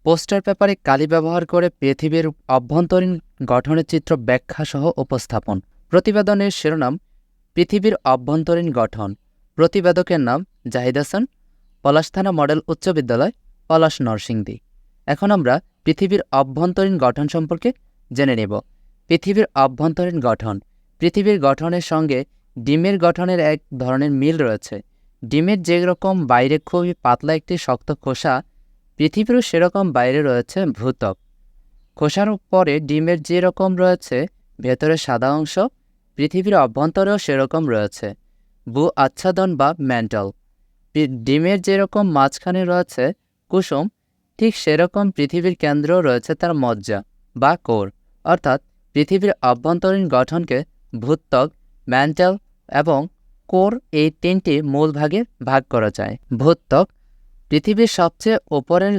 Poster পেপারে কালি ব্যবহার করে পৃথিবীর অভ্যন্তরীণ গঠনের চিত্র ব্যাখ্যা সহ উপস্থাপন। প্রতিবেদনের শিরোনাম পৃথিবীর অভ্যন্তরীণ গঠন। প্রতিবেদকের নাম জাহিদ হাসান, পলাশথানা মডেল উচ্চ বিদ্যালয়, পলাশ, নরসিংদী। এখন আমরা পৃথিবীর অভ্যন্তরীণ গঠন সম্পর্কে জেনে নেব। পৃথিবীর অভ্যন্তরীণ গঠন। পৃথিবীর গঠনের সঙ্গে ডিমের গঠনের এক ধরনের মিল রয়েছে। ডিমের যেরকম বাইরে খুবই পাতলা একটি শক্ত খোসা, পৃথিবীরও সেরকম বাইরে রয়েছে ভূত্বক। খোসার পরে ডিমের যেরকম রয়েছে ভেতরে সাদা অংশ, পৃথিবীর অভ্যন্তরেও সেরকম রয়েছে ভূ আচ্ছাদন বা ম্যান্টল। ডিমের যেরকম মাঝখানে রয়েছে কুসুম, ঠিক সেরকম পৃথিবীর কেন্দ্রেও রয়েছে তার মজ্জা বা কোর। অর্থাৎ পৃথিবীর অভ্যন্তরীণ গঠনকে ভূত্বক, ম্যান্টল এবং কোর এই তিনটি মূল ভাগে ভাগ করা যায়। ভূত্বক পৃথিবীর সবচেয়ে ওপরের